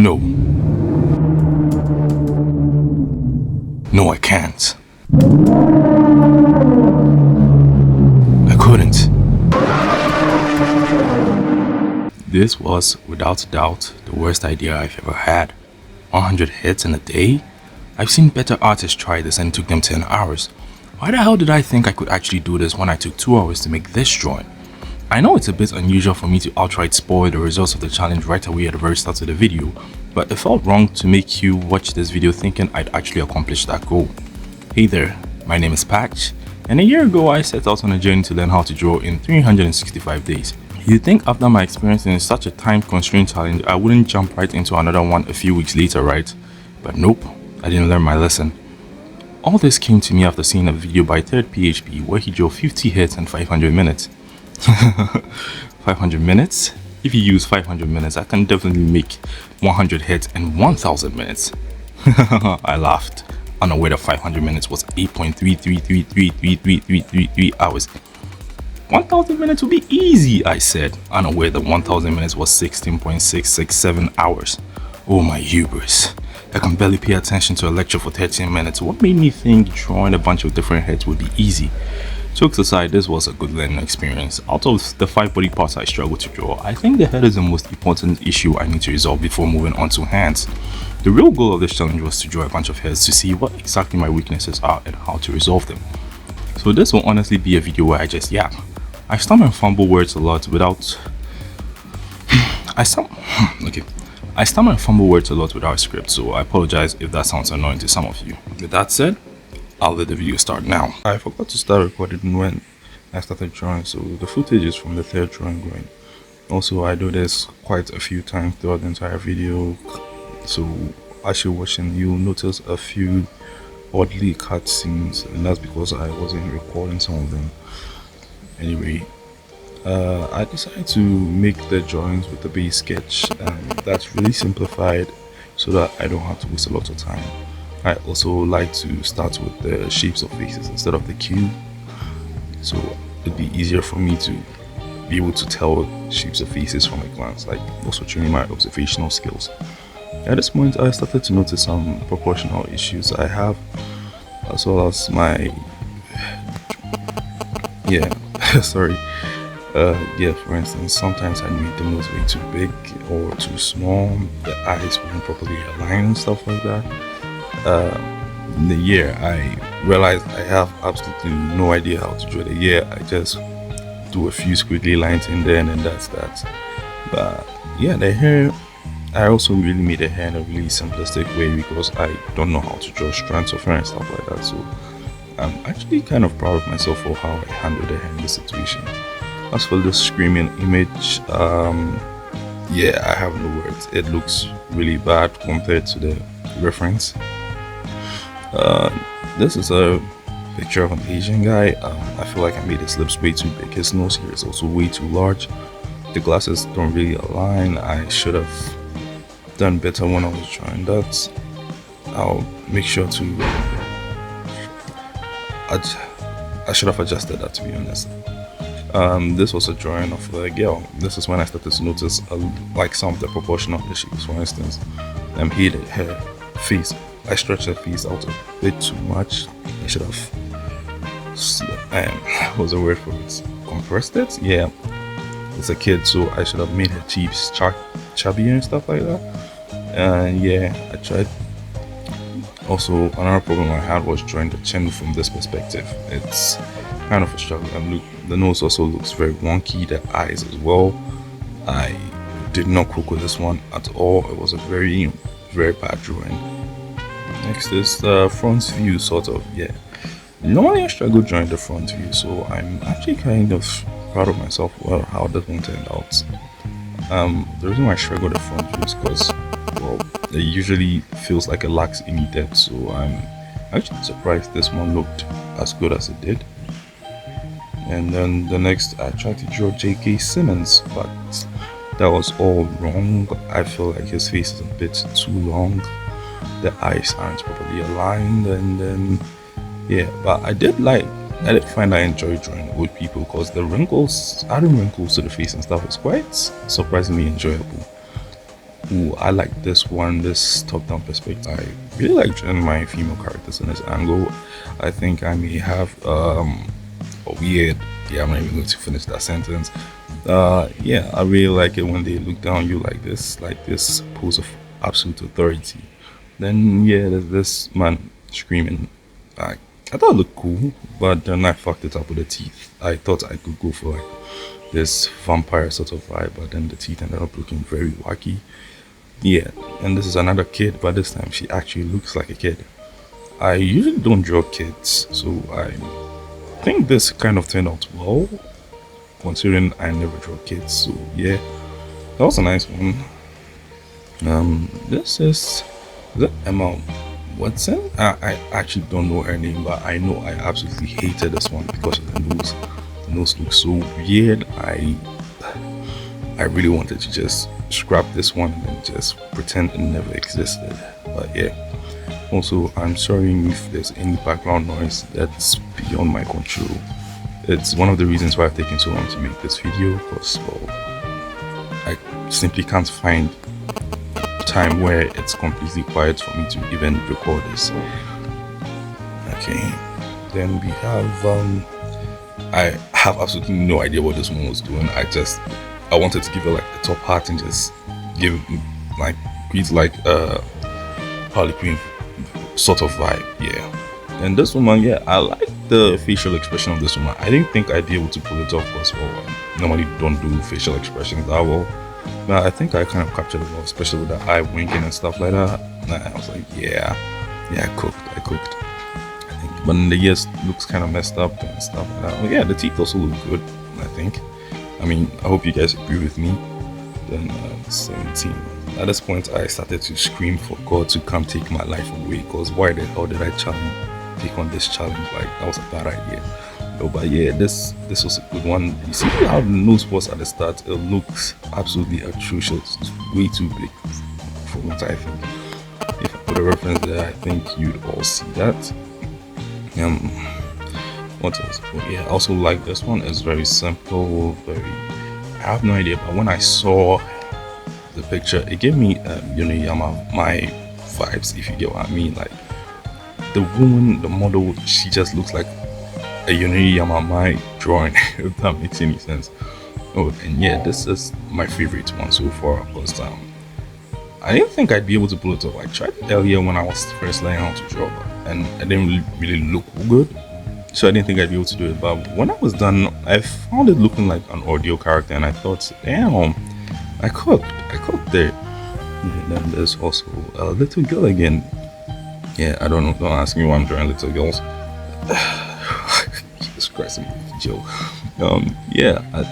No. No, I can't. I couldn't. This was, without a doubt, the worst idea I've ever had. 100 hits in a day? I've seen better artists try this and it took them 10 hours. Why the hell did I think I could actually do this when I took 2 hours to make this drawing? I know it's a bit unusual for me to outright spoil the results of the challenge right away at the very start of the video, but it felt wrong to make you watch this video thinking I'd actually accomplished that goal. Hey there, my name is Patch, and a year ago I set out on a journey to learn how to draw in 365 days. You'd think after my experience in such a time-constrained challenge I wouldn't jump right into another one a few weeks later, right? But nope, I didn't learn my lesson. All this came to me after seeing a video by Third PHP where he drew 50 hits in 500 minutes. 500 minutes? If you use 500 minutes, I can definitely make 100 hits in 1000 minutes. I laughed, unaware that 500 minutes was 8.333333333 hours. 1000 minutes would be easy, I said, unaware that 1000 minutes was 16.667 hours. Oh my hubris. I can barely pay attention to a lecture for 13 minutes. What made me think drawing a bunch of different heads would be easy? Jokes aside, this was a good learning experience. Out of the 5 body parts I struggled to draw, I think the head is the most important issue I need to resolve before moving on to hands. The real goal of this challenge was to draw a bunch of heads to see what exactly my weaknesses are and how to resolve them. So this will honestly be a video where I just yap. I stumble and fumble words a lot without... I stumble and fumble words a lot without a script, so I apologize if that sounds annoying to some of you. With that said, I'll let the video start now. I forgot to start recording when I started drawing, so the footage is from the third drawing going. Also, I do this quite a few times throughout the entire video, so as you're watching, you'll notice a few oddly cut scenes, and that's because I wasn't recording some of them. Anyway, I decided to make the drawings with the base sketch, and that's really simplified so that I don't have to waste a lot of time. I also like to start with the shapes of faces instead of the cube, so it'd be easier for me to be able to tell shapes of faces from a glance, like also training my observational skills. At this point, I started to notice some proportional issues I have, as well as my for instance, sometimes I made the nose way too big or too small, the eyes weren't properly aligned and stuff like that. In the year, I realized I have absolutely no idea how to draw the year. I just do a few squiggly lines in there and then that's that. But yeah, the hair, I also really made the hair in a really simplistic way because I don't know how to draw strands of hair and stuff like that. So I'm actually kind of proud of myself for how I handled the hair in this situation. As for the screaming image, yeah, I have no words. It looks really bad compared to the reference. This is a picture of an Asian guy. I feel like I made his lips way too big. His nose here is also way too large. The glasses don't really align. I should have done better when I was drawing that. I'll make sure to I should have adjusted that, to be honest. This was a drawing of a girl. This is when I started to notice like some of the proportional issues. For instance, her face. I stretched her face out a bit too much. I should have what was the word for it? Compressed it? Yeah. It's a kid, so I should have made her cheeks chubby and stuff like that. And yeah, I tried. Also, another problem I had was drawing the chin from this perspective. It's kind of a struggle, and look, the nose also looks very wonky, the eyes as well. I did not cook with this one at all. It was a very bad drawing. Next is the front view, sort of. Yeah, normally I struggle drawing the front view, so I'm actually kind of proud of myself for how this one turned out. The reason why I struggle with the front view is because, well, it usually feels like it lacks any depth, so I'm actually surprised this one looked as good as it did. And then the next, I tried to draw J.K. Simmons, but that was all wrong. I feel like his face is a bit too long, the eyes aren't properly aligned, and then yeah, but I did find I enjoyed drawing old people because the wrinkles, adding wrinkles to the face and stuff is quite surprisingly enjoyable. Ooh, I like this one, this top-down perspective. I really like drawing my female characters in this angle. I think I may have a weird. Yeah, I'm not even going to finish that sentence. Yeah, I really like it when they look down you like this pose of absolute authority. Then yeah, there's this man screaming. I thought it looked cool, but then I fucked it up with the teeth. I thought I could go for like this vampire sort of vibe, but then the teeth ended up looking very wacky. Yeah, and this is another kid, but this time she actually looks like a kid. I usually don't draw kids, so I think this kind of turned out well, considering I never draw kids. So yeah, that was a nice one. This is that Emma Watson? I actually don't know her name, but I know I absolutely hated this one because of the nose. The nose looks so weird. I really wanted to just scrap this one and then just pretend it never existed. But yeah. Also, I'm sorry if there's any background noise that's beyond my control. It's one of the reasons why I've taken so long to make this video because, well, I simply can't find time where it's completely quiet for me to even record this. Okay, then we have I have absolutely no idea what this one was doing. I wanted to give it like the top hat and just give like create like Harley Quinn sort of vibe. Yeah, and this woman, yeah, I like the facial expression of this woman. I didn't think I'd be able to pull it off because, well, I normally don't do facial expressions that well. But I think I kind of captured it well, especially with the eye winking and stuff like that. And I was like, yeah, I cooked. I think, but then the ears looks kind of messed up and stuff like that. But yeah, the teeth also look good, I think. I mean, I hope you guys agree with me. Then 17. At this point, I started to scream for God to come take my life away. Because why the hell did I take on this challenge? Like, that was a bad idea. No, but yeah, this was a good one. You see how the nose was at the start? It looks absolutely atrocious. It's way too big for what I think. If I put a reference there, I think you'd all see that. What else? Oh, yeah, I also like this one. It's very simple, I have no idea, but when I saw the picture, it gave me Yama my vibes, if you get what I mean. Like the woman, the model, she just looks like a Yama my drawing, if that makes any sense. Oh, and yeah, this is my favorite one so far because I didn't think I'd be able to pull it off. I tried it earlier when I was first learning how to draw, and I didn't really look good, so I didn't think I'd be able to do it. But when I was done, I found it looking like an audio character, and I thought, damn, I cooked there. And then there's also a little girl again. Yeah, I don't know. Don't ask me why I'm drawing little girls. Jesus Christ, Joe. Yeah, I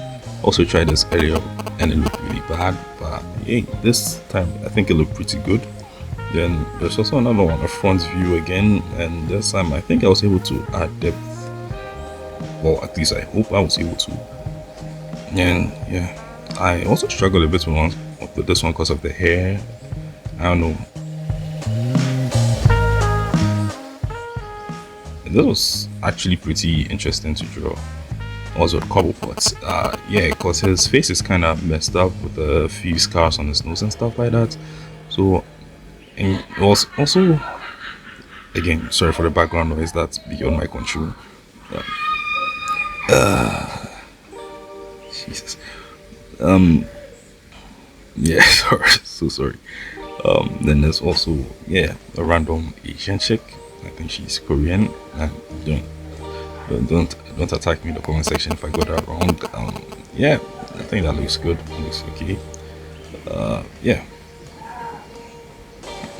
also tried this earlier, and it looked really bad. But hey, this time I think it looked pretty good. Then there's also another one, a front view again, and this time I think I was able to add depth. Well, at least I hope I was able to. And yeah, I also struggled a bit with this one because of the hair. I don't know. This was actually pretty interesting to draw. Also, couple parts. Yeah, because his face is kind of messed up with a few scars on his nose and stuff like that. So, and it was also, again, sorry for the background noise, that's beyond my control. Jesus. Yeah, sorry, so sorry. Then there's also, yeah, a random Asian chick. I think she's Korean. Don't attack me in the comment section if I got that wrong. Yeah, I think that looks good. It looks okay. Yeah.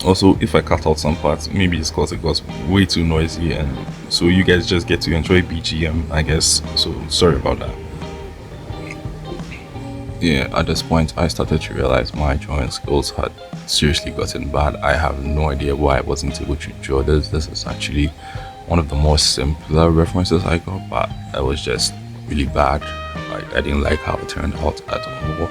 Also, if I cut out some parts, maybe it's because it got way too noisy, and so you guys just get to enjoy BGM, I guess. So sorry about that. Yeah, at this point, I started to realize my drawing skills had seriously gotten bad. I have no idea why I wasn't able to draw this. This is actually one of the more simpler references I got, but it was just really bad. Like, I didn't like how it turned out at all.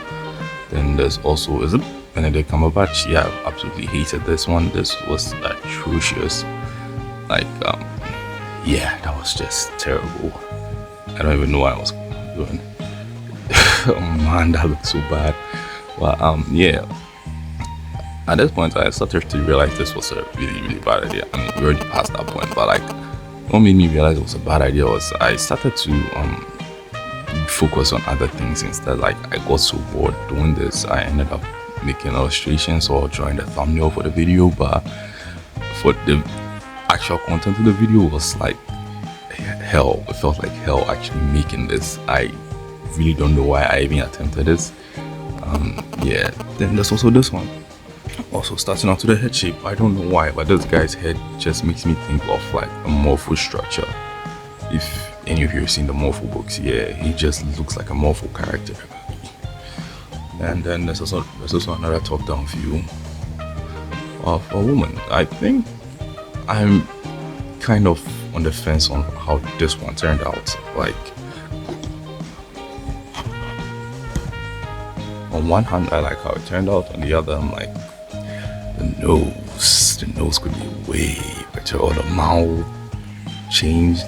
Then there's also, is it Benedict Cumberbatch? Yeah, I absolutely hated this one. This was atrocious. Like, yeah, that was just terrible. I don't even know what I was doing. Oh man, that looked so bad. But yeah, At this point, I started to realize this was a really, really bad idea. I mean, we already passed that point, but like, what made me realize it was a bad idea was I started to focus on other things instead. Like, I got so bored doing this, I ended up making illustrations or drawing the thumbnail for the video, but for the actual content of the video was like hell. It felt like hell actually making this. I really don't know why I even attempted this. Yeah, then there's also this one. Also starting out to the head shape. I don't know why, but this guy's head just makes me think of like a Morpho structure. If any of you have seen the Morpho books, yeah, he just looks like a Morpho character. And then there's also another top-down view of a woman. I think I'm kind of on the fence on how this one turned out. Like, on one hand, I like how it turned out. On the other, I'm like, the nose could be way better, or the mouth changed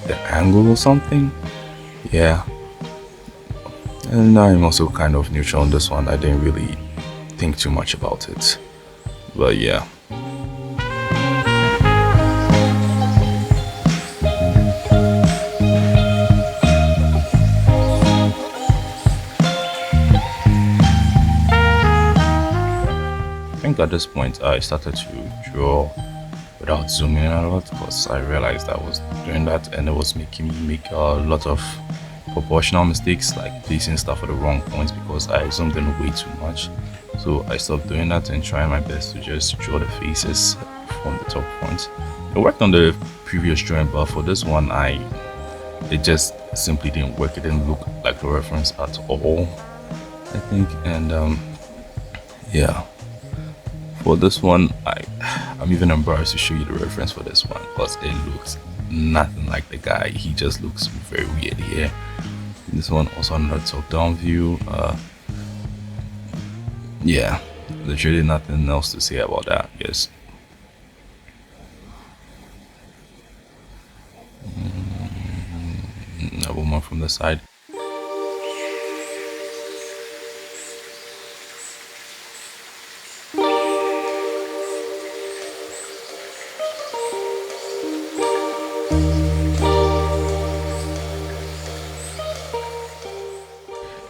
the angle or something. Yeah. And I'm also kind of neutral on this one. I didn't really think too much about it. But yeah. I think at this point I started to draw without zooming in a lot, because I realized I was doing that and it was making me make a lot of proportional mistakes, like placing stuff at the wrong points because I zoomed in way too much. So I stopped doing that and trying my best to just draw the faces from the top points. I worked on the previous drawing, but for this one it just simply didn't work. It didn't look like the reference at all, I think. And yeah, for this one I'm even embarrassed to show you the reference for this one because it looks nothing like the guy. He just looks very weird here. This one also another top down view. Yeah, there's really nothing else to say about that, I guess. A woman from the side.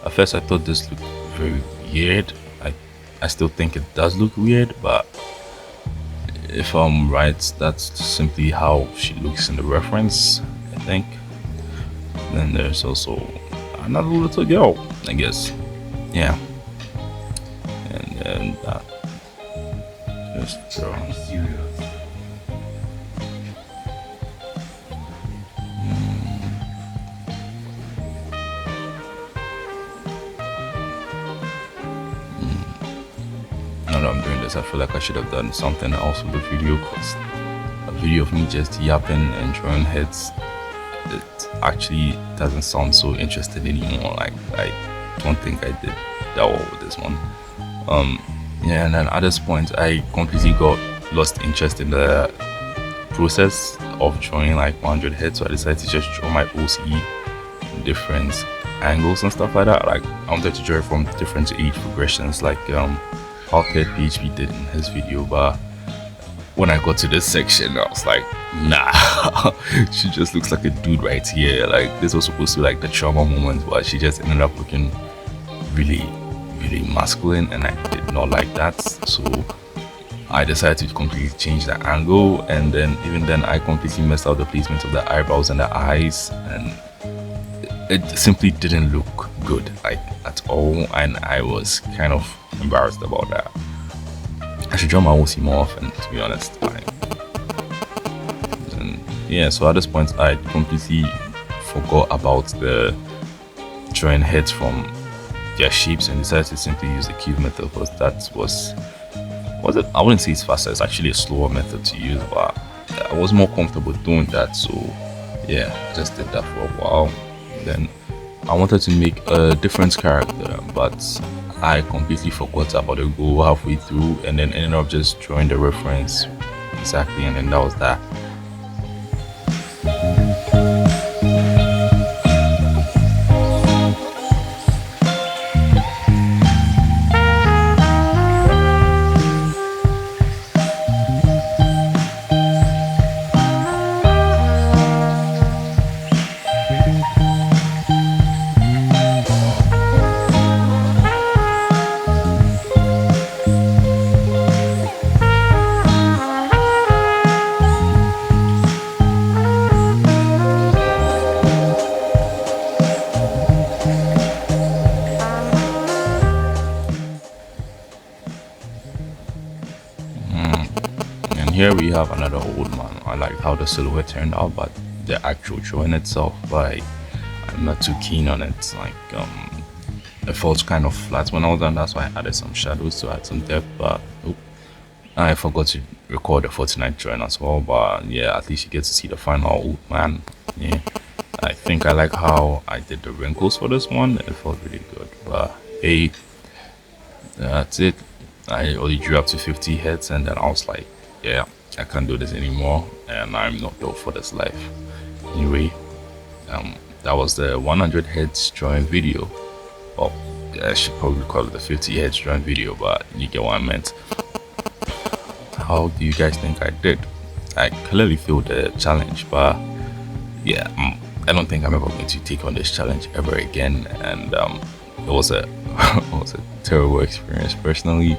At first I thought this looked very weird. I still think it does look weird, but if I'm right, that's simply how she looks in the reference, I think. Then there's also another little girl, I guess. Yeah. And then just draw. Now that I'm doing this, I feel like I should have done something else with the video, because a video of me just yapping and drawing heads, it actually doesn't sound so interesting anymore. Like, I don't think I did that well with this one. Yeah, and then at this point I completely got lost interest in the process of drawing like 100 heads, so I decided to just draw my OCE different angles and stuff like that. Like, I wanted to draw from different age progressions, like how Ted PHP did in his video. But when I got to this section, I was like, nah, she just looks like a dude right here. Like, this was supposed to be like the trauma moment, but she just ended up looking really, really masculine, and I did not like that. So I decided to completely change the angle, and then even then I completely messed up the placement of the eyebrows and the eyes, and it simply didn't look good, like, at all, and I was kind of embarrassed about that. I should draw my OC more often, to be honest. And yeah, so at this point I completely forgot about the drawing heads from their shapes and decided to simply use the cube method, because that was it, I wouldn't say it's faster, it's actually a slower method to use, but I was more comfortable doing that. So yeah, I just did that for a while. Then I wanted to make a different character, but I completely forgot about the goal halfway through, and then ended up just drawing the reference exactly, and then that was that. here we have another old man. I like how the silhouette turned out, but the actual drawing itself, I'm not too keen on it. It felt kind of flat when I was done. That's why I added some shadows to add some depth. But I forgot to record the Fortnite drawing as well. But yeah, at least you get to see the final old man. Yeah, I think I like how I did the wrinkles for this one. It felt really good. But hey, that's it. I only drew up to 50 heads, and then I was like, yeah, I can't do this anymore, and I'm not built for this life. Anyway, that was the 100 heads drawing video. Well, I should probably call it the 50 heads drawing video, but you get what I meant. How do you guys think I did? I clearly failed the challenge, but yeah, I don't think I'm ever going to take on this challenge ever again. And it was a it was a terrible experience. Personally,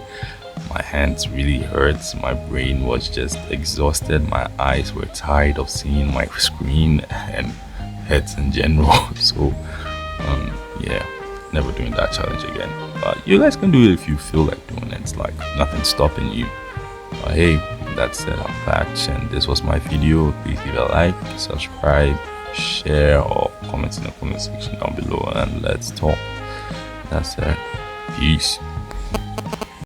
my hands really hurt. My brain was just exhausted. My eyes were tired of seeing my screen and heads in general. So yeah, never doing that challenge again. But you guys can do it if you feel like doing it. It's like nothing's stopping you. But hey, that's it. I'm Patch, and this was my video. Please leave a like, subscribe, share, or comment in the comment section down below, and let's talk. That's it. Peace.